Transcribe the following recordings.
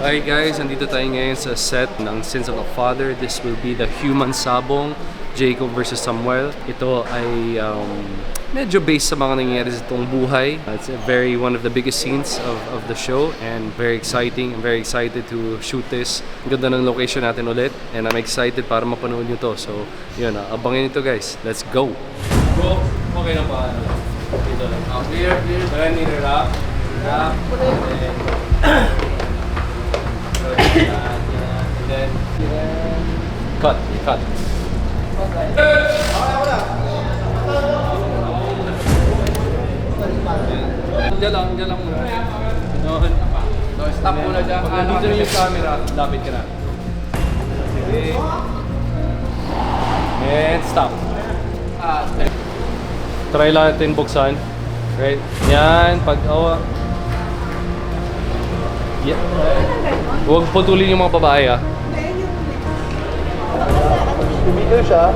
Hi guys, nandito tayo ngayon sa set ng Sins of a Father. This will be the human sabong, Jacob versus Samuel. Ito ay medyo based sa mga nangyayari sa itong buhay. It's one of the biggest scenes of the show and very exciting. I'm very excited to shoot this. Ang ganda ng location natin ulit and I'm excited para mapanood nyo to. So yun, abangin ito guys. Let's go! Bro, okay na pa? Dito lang. Clear. Then nirap. And then cut. Diyan lang muna. No, stop muna dyan. Pag nandito na yung camera, lapit ka na. Sige. And stop. Try lang natin buksan. Right? Yan, pag-awa. Yeah. Huwag putulin yung mga babae ah. Video siya.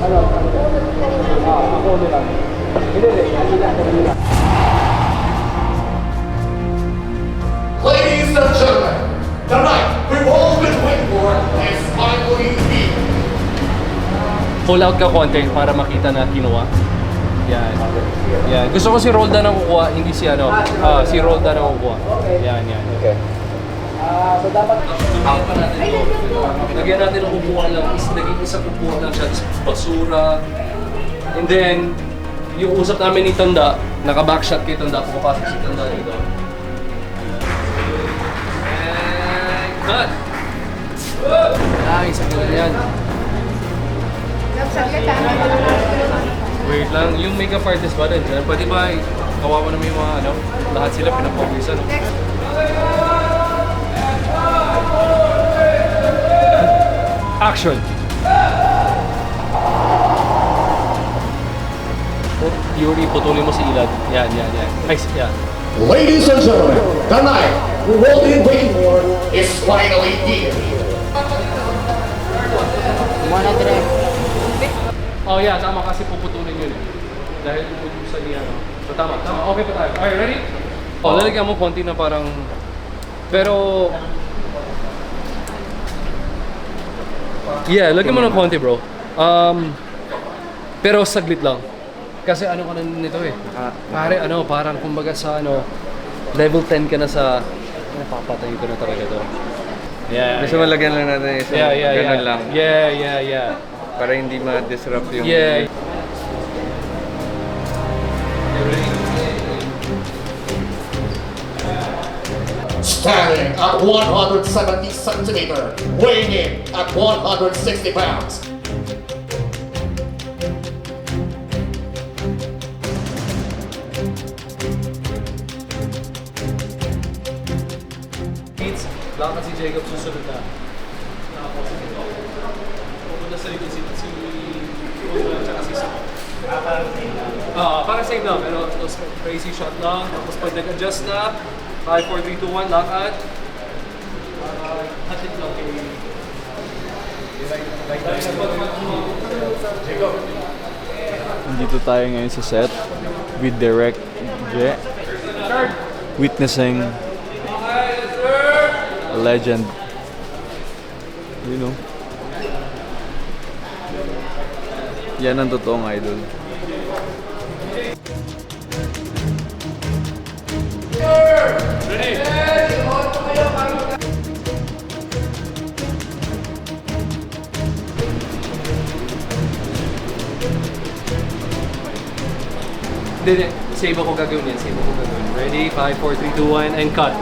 Ako lang. Hindi. Ladies and gentlemen, tonight we've all been waiting for is finally here. Pull out ka konti para makita na kinuha. Yan. Gusto ko si Roldan ang kukuha, hindi si si Roldan ang kukuha. Yan. Okay. So dapat Lagyan natin ang kukuha lang, naging isang kukuha lang siya, basura. And then, yung usap namin ni Tanda, naka-backshot kay Tanda, pumapasok si Tanda dito. And cut! Nice, ang ganda yan. Wait lang, yung makeup artist ba rin dyan? Pwede ba, kawawa naman yung mga lahat sila pinapawisan. Action! Yuri, putulin mo si Ilad. Yan. Nice, yeah. Ladies and gentlemen, tonight we've all been waiting for is finally here. Oh yeah, tama kasi puputulin yun eh. Dahil puputusan niya. So tama. Okay pa tayo. Alright, ready? Oh, lalagyan mo konti na parang... Pero... Yeah, lagyan mo ng konti bro. Pero saglit lang. Kasi ano ka na nito eh. Pare, parang kumbaga sa level 10 ka na sa... Napapatay ko na talaga to. Yeah. gusto malagyan lang natin isang ganun lang. Yeah. Para hindi ma-disrupt yung... Yeah. Standing at 170 centimeters, weighing in at 160 pounds. Beats, lakad si Jacob susunod na. Pupunta sa likod si Ulan tsaka si Sam. Parang save lang, pero crazy shot lang. Tapos pag nag-adjust na, 5, 4, 3, 2, 1, lakad. Hatid lang kay... Jacob. Nandito tayo ngayon sa set with Direct J, witnessing a legend. You know, yan ang totoong idol. Hindi. Save ako gagawin yan. Ready? 5, 4, 3, 2, 1, and cut.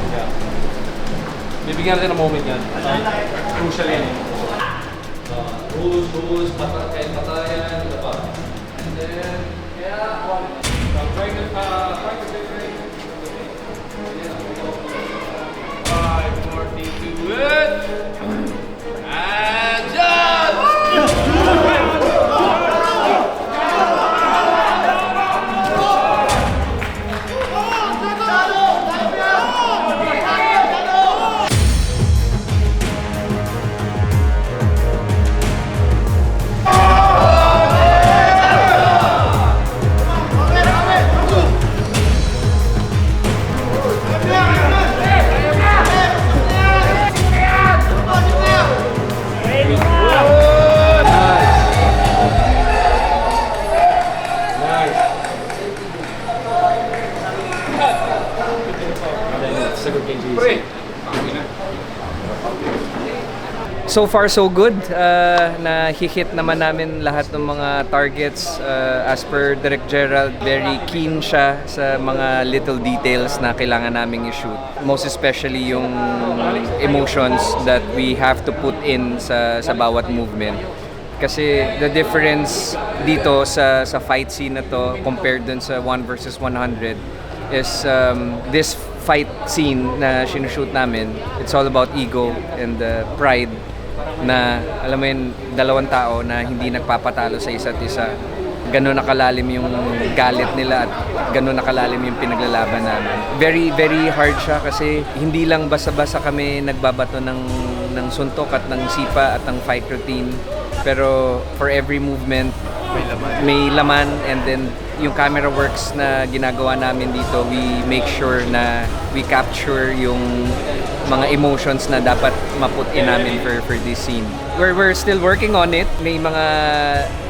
Yeah. Bibigyan natin ng moment yan. Crucial yan eh. Rules, patayan, ito pa. And then, try to break. 5, 4, 3, 2, it! And jump! So far so good. Na-hit naman namin lahat ng mga targets. As per Direk Gerald, very keen siya sa mga little details na kailangan naming i-shoot. Most especially yung emotions that we have to put in sa bawat movement. Kasi the difference dito sa fight scene na to compared dun sa 1 versus 100 is this fight scene na sinushoot namin, it's all about ego and pride na alam mo yun, dalawang tao na hindi nagpapatalo sa isa't isa. Gano'n nakalalim yung galit nila at gano'n nakalalim yung pinaglalaban namin. Very, very hard siya kasi hindi lang basta-basta kami nagbabato ng suntok at ng sipa at ng fight routine. Pero for every movement, may laman, and then yung camera works na ginagawa namin dito, we make sure na we capture yung mga emotions na dapat ma-put in namin for this scene. We're still working on it. May mga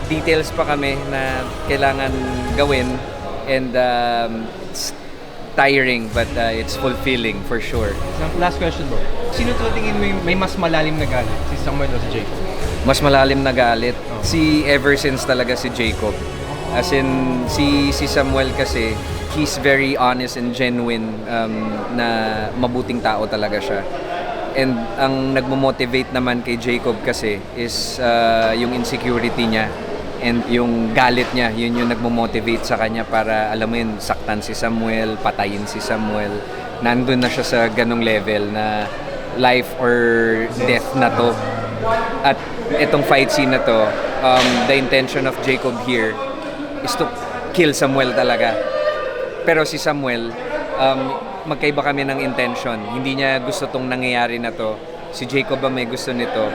details pa kami na kailangan gawin, and it's tiring but it's fulfilling for sure. Last question bro. Sino to tingin mo yung may mas malalim na galit? Si Samuel o si Jacob? Mas malalim na galit. Ever since talaga si Jacob. As in, si Samuel kasi, he's very honest and genuine, na mabuting tao talaga siya. And ang nagmo-motivate naman kay Jacob kasi is yung insecurity niya and yung galit niya. Yun yung nagmo-motivate sa kanya para, alam mo yun, saktan si Samuel, patayin si Samuel. Nandun na siya sa ganong level na life or death na to. At itong fight scene na to, the intention of Jacob here is to kill Samuel talaga. Pero si Samuel, magkaiba kami ng intention. Hindi niya gusto tong nangyayari na to. Si Jacob ba may gusto nito.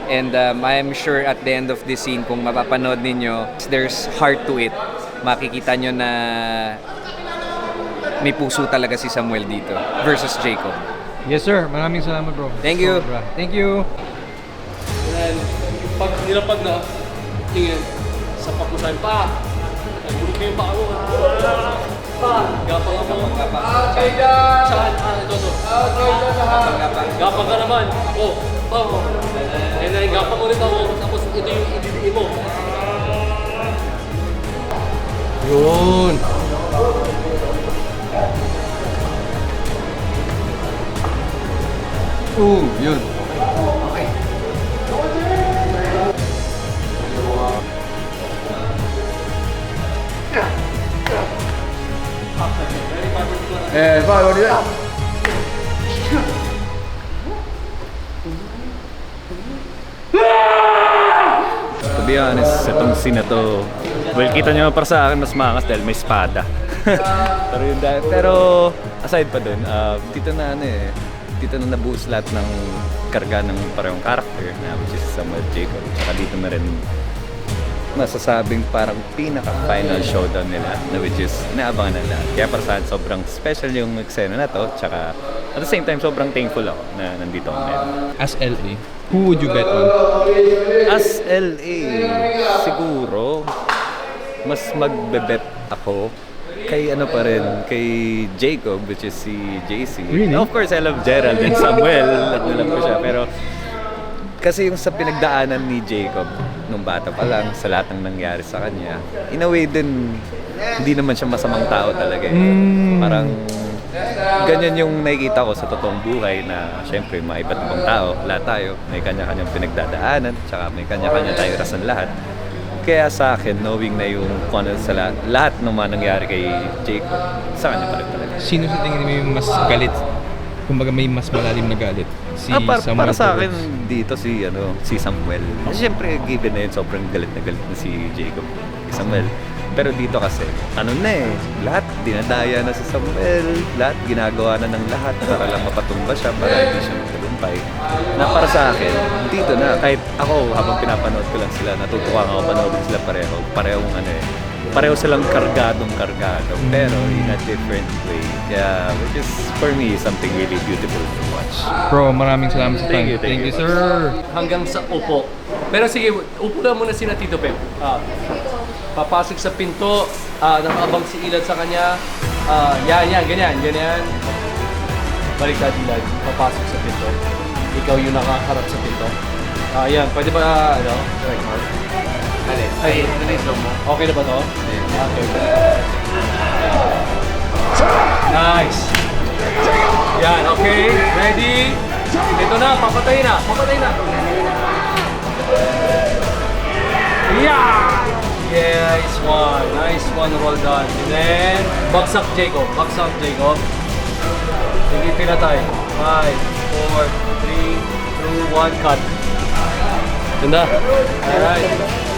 And I am sure at the end of this scene, kung mapapanood ninyo, there's heart to it. Makikita nyo na may puso talaga si Samuel dito versus Jacob. Yes sir, maraming salamat bro. Thank you. Sobra. Thank you. And pag nilapag na, tingin, sa papusan pa. Ay, bulog na yung paa mo. Pa! Gapang ako. Okay dyan! Saan? Ito. Gapang ka naman. Oh, pa. And then gapang ulit ako. Tapos ito yung ididiin mo. Yun! Yun. To be honest, itong scene na to, well, kita nyo para sa akin mas maangas dahil may espada. Pero yun dahil, pero aside pa dun, dito na dito na nabuhos lahat ng karga ng parehong character na which is Samuel Jacob. Tsaka dito na rin masasabing parang pinaka-final showdown nila na which is inaabangan na lahat. Kaya para sa akin, sobrang special yung eksena na to. Tsaka at the same time, sobrang thankful ako na nandito ako ngayon. As LA, who would you bet on? As LA, siguro, mas magbe-bet ako kay ano pa rin, kay Jacob, which is si JC. Really? Of course, I love Gerald and Samuel. Alam ko siya. Pero kasi yung sa pinagdaanan ni Jacob nung bata pa lang, sa lahat ng nangyari sa kanya, in a way din, hindi naman siya masamang tao talaga. Parang ganyan yung nakikita ko sa totoong buhay na syempre mga iba't ibang tao, lahat tayo, may kanya-kanyang pinagdadaanan, tsaka may kanya-kanya tayong rason lahat. Kaya sa akin, knowing na yung kung ano sa lahat ng mga nangyari kay Jacob, sa kanya pa rin talaga. Sino sa tingin mo yung mas galit? Kumbaga may mas malalim na galit? Si Samuel para sa akin Torres? dito si Samuel. Kasi syempre given na yun, sobrang galit na si Jacob kay Samuel. Pero dito kasi, lahat dinadaya na si Samuel, lahat ginagawa na ng lahat para lang mapatumba siya, para hindi siya magtagumpay. Na para sa akin, dito na, kahit ako habang pinapanood ko lang sila, natutuwa ako panoodin sila pareho silang kargadong, pero in a different way. Yeah, which is for me something really beautiful to watch. Bro, maraming salamat sa time. Thank you, sir. Hanggang sa upo. Pero sige, upo lang muna si Tito Pep. Papasok sa pinto, nakaabang si Ilad sa kanya. Ganyan. Balik ka, Ilad. Papasok sa pinto. Ikaw yung nakakarap sa pinto. Yan. Pwede ba, record? Ay, okay na ba to? Okay. Nice. Yan, okay. Ready? Ito na, papatay na. Yeah! Nice one. Nice one, well done. And then, bagsak Jacob. Sige, pinatay. 5, 4, 3, 2, 1, cut. Ganda. Alright.